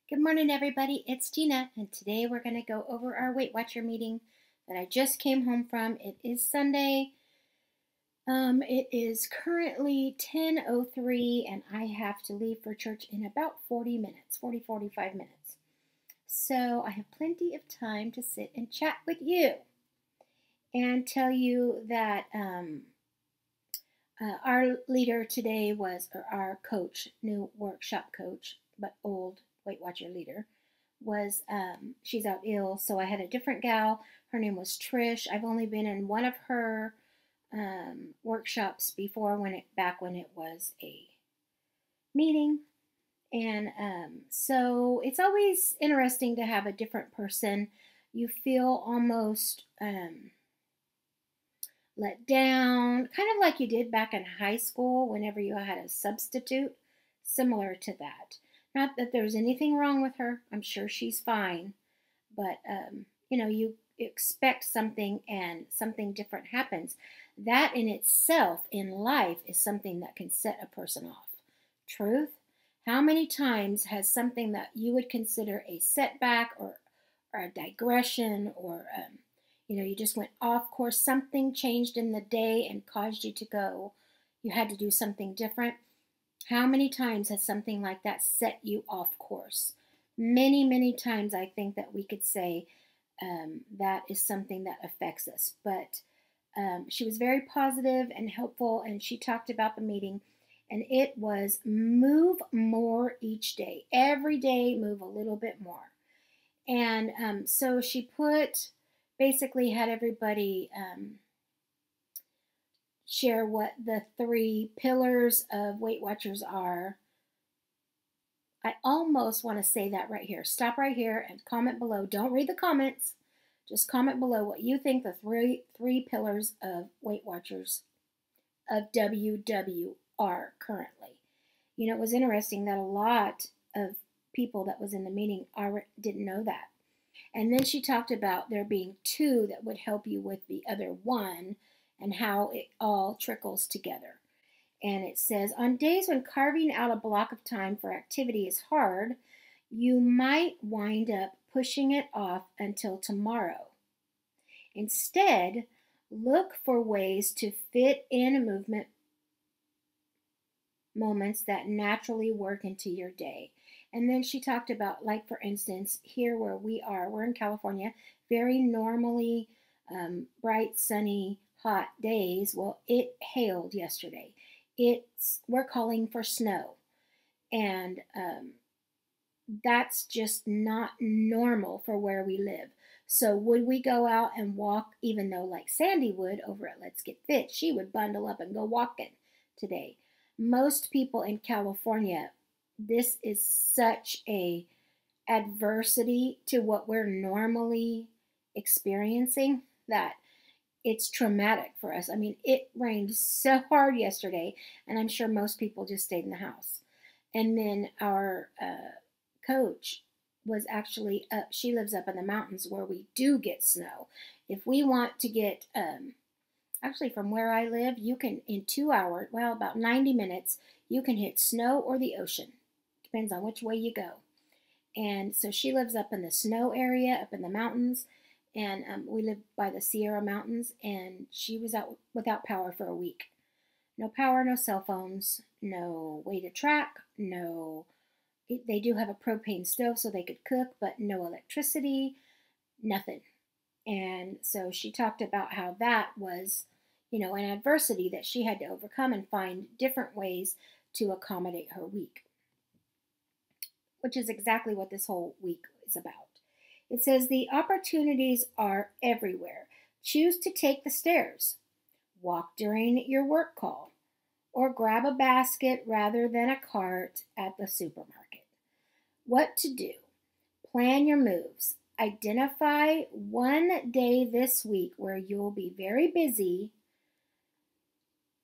Good morning, everybody. It's Gina, and today we're going to go over our Weight Watcher meeting that I just came home from. It is Sunday. It is currently 10:03, and I have to leave for church in about 40 minutes, 45 minutes. So I have plenty of time to sit and chat with you and tell you that our leader today was, or our coach, new workshop coach, but old Weight Watcher leader, was, she's out ill, so I had a different gal. Her name was Trish. I've only been in one of her workshops before, back when it was a meeting. And so it's always interesting to have a different person. You feel almost let down, kind of like you did back in high school whenever you had a substitute, similar to that. Not that there's anything wrong with her. I'm sure she's fine. But, you expect something and something different happens. That in itself in life is something that can set a person off. Truth? How many times has something that you would consider a setback or a digression or, you just went off course, something changed in the day and caused you to go, you had to do something different? How many times has something like that set you off course? Many, many times I think that we could say that is something that affects us. But she was very positive and helpful, and she talked about the meeting, and it was move more each day. Every day, move a little bit more. And so she basically had everybody share what the 3 pillars of Weight Watchers are. I almost want to say that right here. Stop right here and comment below. Don't read the comments. Just comment below what you think the three pillars of Weight Watchers of WW are currently. It was interesting that a lot of people that was in the meeting didn't know that. And then she talked about there being 2 that would help you with the other 1 and how it all trickles together. And it says, on days when carving out a block of time for activity is hard, you might wind up pushing it off until tomorrow. Instead, look for ways to fit in movement moments that naturally work into your day. And then she talked about, like, for instance, here where we're in California, very normally bright, sunny, hot days. Well, it hailed yesterday. We're calling for snow. And that's just not normal for where we live. So would we go out and walk, even though like Sandy would over at Let's Get Fit, she would bundle up and go walking today. Most people in California, this is such a adversity to what we're normally experiencing that it's traumatic for us. I mean, it rained so hard yesterday, and I'm sure most people just stayed in the house. And then our coach was actually she lives up in the mountains where we do get snow. If we want to get, actually from where I live, you can, in 2 hours, well, about 90 minutes, you can hit snow or the ocean. Depends on which way you go. And so she lives up in the snow area, up in the mountains. And we live by the Sierra Mountains, and she was out without power for a week. No power, no cell phones, no way to track, they do have a propane stove so they could cook, but no electricity, nothing. And so she talked about how that was, an adversity that she had to overcome and find different ways to accommodate her week, which is exactly what this whole week is about. It says the opportunities are everywhere. Choose to take the stairs, walk during your work call, or grab a basket rather than a cart at the supermarket. What to do? Plan your moves. Identify one day this week where you'll be very busy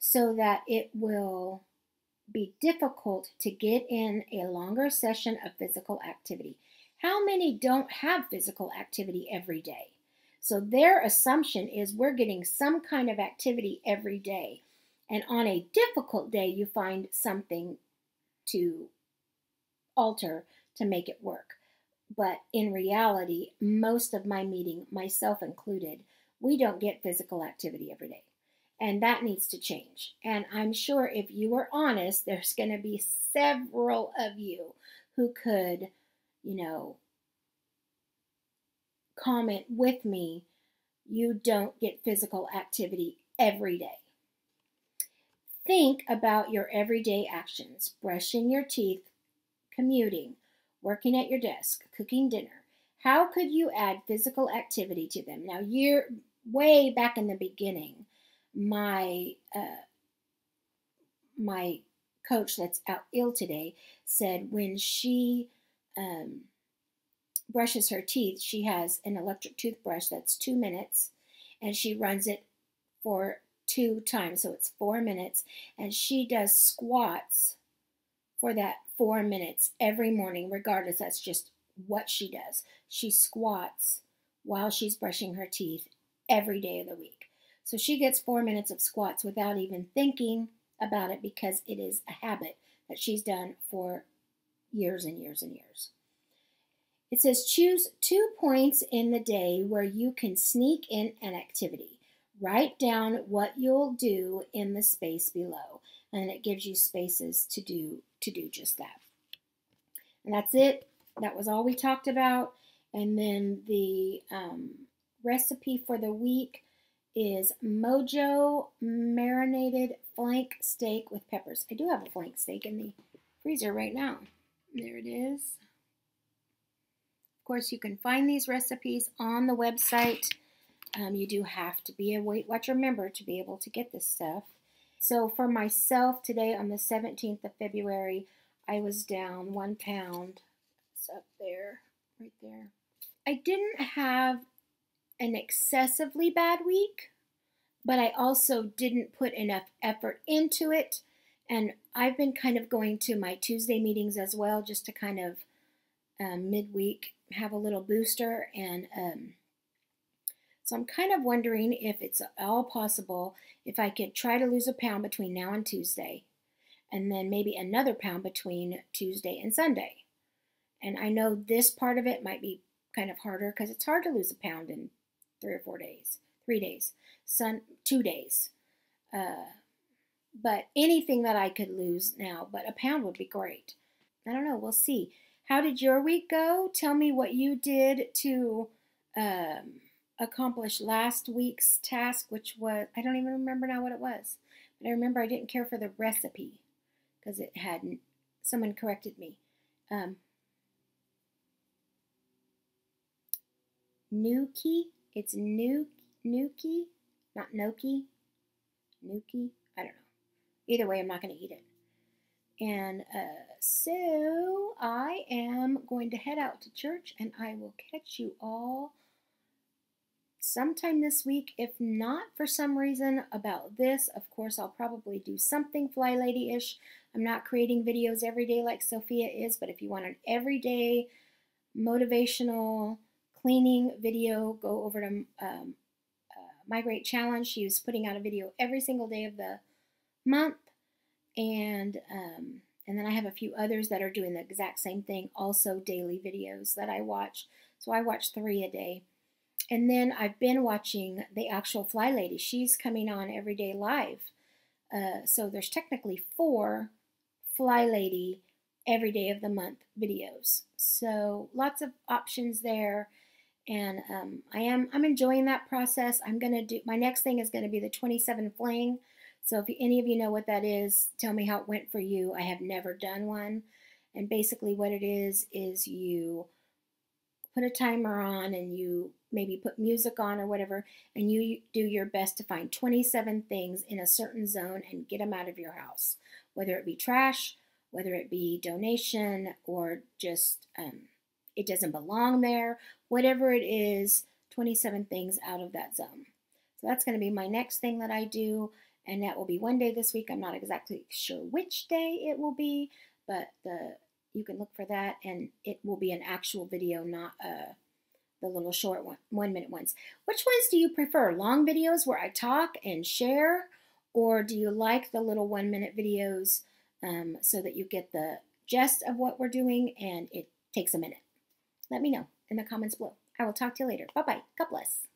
so that it will be difficult to get in a longer session of physical activity. How many don't have physical activity every day? So their assumption is we're getting some kind of activity every day. And on a difficult day, you find something to alter to make it work. But in reality, most of my meeting, myself included, we don't get physical activity every day. And that needs to change. And I'm sure if you are honest, there's going to be several of you who could, comment with me, you don't get physical activity every day. Think about your everyday actions: brushing your teeth, commuting, working at your desk, cooking dinner. How could you add physical activity to them? Now, way back in the beginning, my coach that's out ill today said when she brushes her teeth, she has an electric toothbrush that's 2 minutes, and she runs it for 2 times, so it's 4 minutes, and she does squats for that 4 minutes every morning, regardless. That's just what she does. She squats while she's brushing her teeth every day of the week. So she gets 4 minutes of squats without even thinking about it, because it is a habit that she's done for years and years and years. It says choose 2 points in the day where you can sneak in an activity. Write down what you'll do in the space below, and it gives you spaces to do just that. And that's it. That was all we talked about. And then the recipe for the week is Mojo marinated flank steak with peppers. I do have a flank steak in the freezer right now. There it is. Of course, you can find these recipes on the website. You do have to be a Weight Watcher member to be able to get this stuff. So for myself today, on the 17th of February, I was down 1 pound. It's up there, right there. I didn't have an excessively bad week, but I also didn't put enough effort into it. And I've been kind of going to my Tuesday meetings as well, just to kind of midweek have a little booster. And so I'm kind of wondering if it's all possible if I could try to lose a pound between now and Tuesday, and then maybe another pound between Tuesday and Sunday. And I know this part of it might be kind of harder, because it's hard to lose a pound in 3 or 4 days, 3 days, 2 days. But anything that I could lose now, but a pound would be great. I don't know, we'll see. How did your week go? Tell me what you did to accomplish last week's task, which was, I don't even remember now what it was. But I remember I didn't care for the recipe, because it hadn't, someone corrected me. Nuki, it's Nuki, not Noki, Nuki, I don't know. Either way, I'm not going to eat it. And so I am going to head out to church, and I will catch you all sometime this week. If not for some reason about this, of course, I'll probably do something Fly Lady-ish. I'm not creating videos every day like Sophia is, but if you want an everyday motivational cleaning video, go over to My Great Challenge. She's putting out a video every single day of the month. And then I have a few others that are doing the exact same thing, also daily videos that I watch. So I watch 3 a day. And then I've been watching the actual Fly Lady. She's coming on every day live. So there's technically 4 Fly Lady every day of the month videos. So lots of options there. And I'm enjoying that process. I'm going to do, my next thing is going to be the 27 fling. So if any of you know what that is, tell me how it went for you. I have never done one. And basically what it is you put a timer on, and you maybe put music on or whatever, and you do your best to find 27 things in a certain zone and get them out of your house. Whether it be trash, whether it be donation, or just it doesn't belong there. Whatever it is, 27 things out of that zone. So that's going to be my next thing that I do. And that will be one day this week. I'm not exactly sure which day it will be, but you can look for that, and it will be an actual video, not the little short 1 minute ones. Which ones do you prefer? Long videos where I talk and share, or do you like the little 1 minute videos so that you get the gist of what we're doing, and it takes a minute? Let me know in the comments below. I will talk to you later. Bye-bye. God bless.